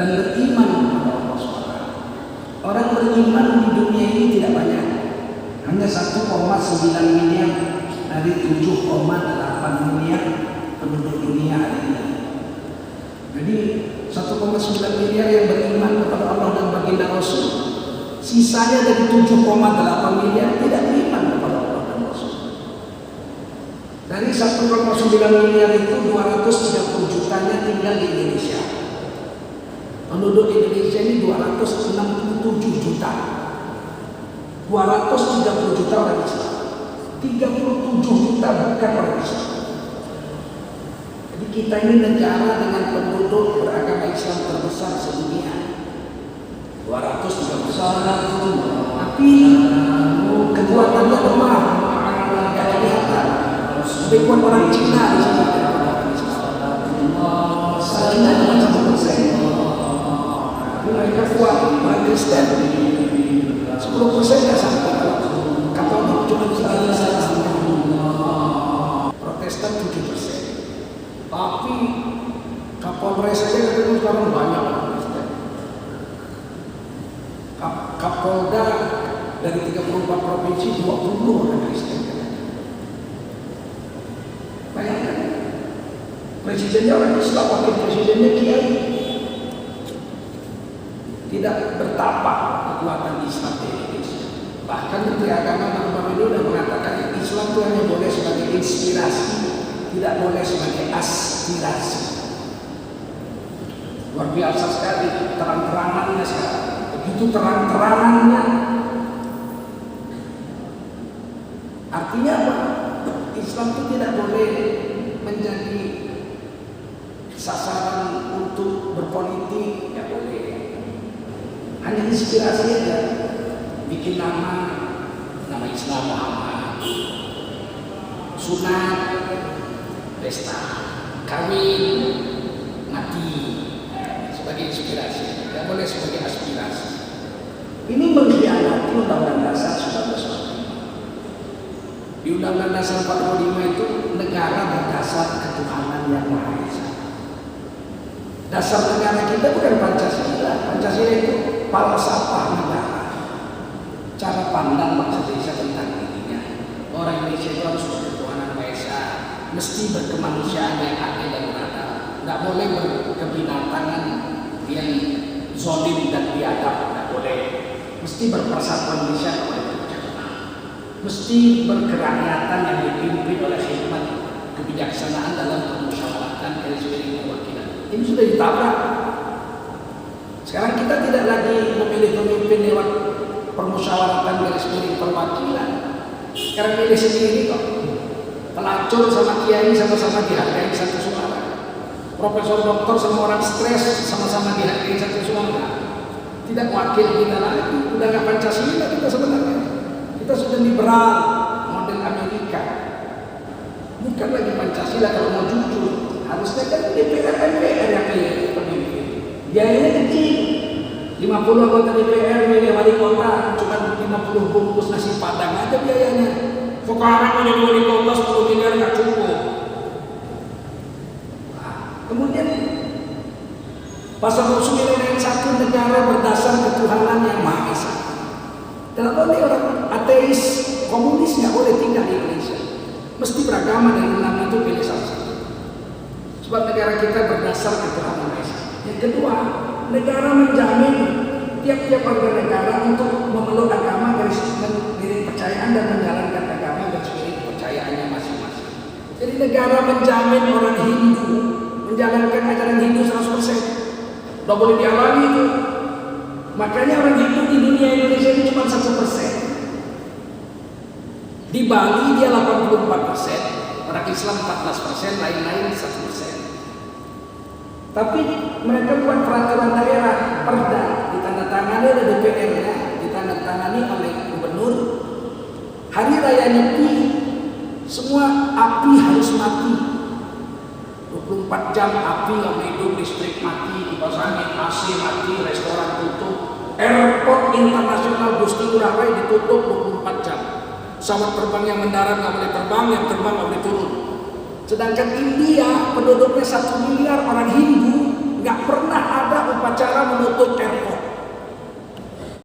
dan beriman kepada Allah SWT. Orang beriman di dunia ini tidak banyak, hanya 1,9 miliar dari 7,8 miliar penduduk dunia hari ini. Jadi 1,9 miliar yang beriman kepada Allah dan baginda Rasul, sisanya dari 7,8 miliar tidak beriman kepada Allah dan Rasul. Dari 1,9 miliar itu 230 jutanya tinggal di Indonesia. Penduduk Indonesia ini 267 juta. 230 juta orang Islam, 37 juta bukan orang Islam. Jadi kita ini negara dengan penduduk beragama Islam terbesar sedunia, 230 juta. Tapi kekuatannya lemah, tidak kelihatan. Lebih kuat orang Cina di sini. Cina cuma 1%. Mereka kuat, orang Kristen 10% nggak sampai. Katolik cuma 3%, Protestan 7%. Tapi Kapolres saja itu sekarang banyak orang Kristen. Kapolda dari 34 provinsi 20 orang Kristen. Bayangkan, presidennya orang Islam, wakil presidennya Kiai. Tidak bertapak kekuatan Islam di Indonesia. Bahkan Menteri Agama Muhammad ini sudah mengatakan Islam itu hanya boleh sebagai inspirasi, tidak boleh sebagai aspirasi. Luar biasa sekali terang-terangannya sekarang. Begitu terang-terangannya. Artinya apa? Islam itu tidak boleh menjadi sasaran untuk berpolitik, ya boleh. Hanya inspirasi aja, bikin nama Islam Muhammad, sunat, pesta, kawin, mati, sebagai inspirasi, tidak boleh sebagai aspirasi. Ini mengkhianati Undang-Undang Dasar 1945. Di Undang-Undang Dasar 45 itu negara berdasar ketuhanan yang Maha Esa. Dasar negara kita bukan Pancasila. Pancasila itu falsafah negara, cara pandang bangsa Indonesia tentang dirinya. Orang Indonesia itu harus berketuhanan Maha Esa, mesti berkemanusiaan yang adil dan beradab, tidak boleh berkebinatangan yang zalim dan biadab, tidak boleh. Mesti berpersatuan Indonesia oleh bencana, mesti berkerakyatan yang dipimpin oleh hikmat kebijaksanaan dalam permusyawaratan garis miring perwakilan. Ini sudah ditabrak. Sekarang kita tidak lagi memilih pemimpin lewat permusyawaratan garis miring perwakilan. Sekarang milih sendiri kok. Pelacur sama kiai sama-sama dihargai satu suara. Profesor doktor sama orang stres sama-sama dihargai satu suara. Tidak wakil kita lagi. Udah nggak Pancasila kita sebenarnya. Kita sudah liberal, model Amerika. Bukan lagi Pancasila kalau mau jujur. Harusnya kan DPR MPR yang pilih pemimpin. Biayanya kecil, 50 anggota DPR milih wali kota, cuma 50 bungkus nasi padang aja biayanya. Sekarang menjadi wali kota 10 miliar nggak cukup. Nah, kemudian pasal 9 ayat 1, negara berdasar ketuhanan yang Maha Esa. Tidak boleh orang ateis, komunis nggak boleh tinggal di Indonesia. Mesti beragama dan ulama itu pilih salah satu. Sebab negara kita berdasar ketuhanan Maha Esa. Yang kedua, negara menjamin tiap-tiap warga negara untuk memeluk agama garis miring kepercayaan dan menjalankan agama garis miring kepercayaannya masing-masing. Jadi negara menjamin orang Hindu menjalankan ajaran Hindu 100%. Tidak boleh dihalangi itu. Makanya orang Hindu di dunia Indonesia ini cuma 1%. Di Bali dia 84%, Orang Islam 14%, lain-lain 1%. Tapi mereka buat peraturan daerah, perda, ditandatangani oleh DPR-nya, ditandatangani oleh gubernur. Hari raya Nyepi, semua api harus mati. 24 jam api nggak boleh hidup, listrik mati, kipas angin AC mati, restoran tutup, airport internasional Gusti Ngurah Rai ditutup 24 jam. Pesawat terbang yang mendarat nggak boleh terbang, yang terbang nggak boleh turun. Sedangkan India penduduknya 1 miliar orang Hindu, nggak pernah ada upacara menutup airport.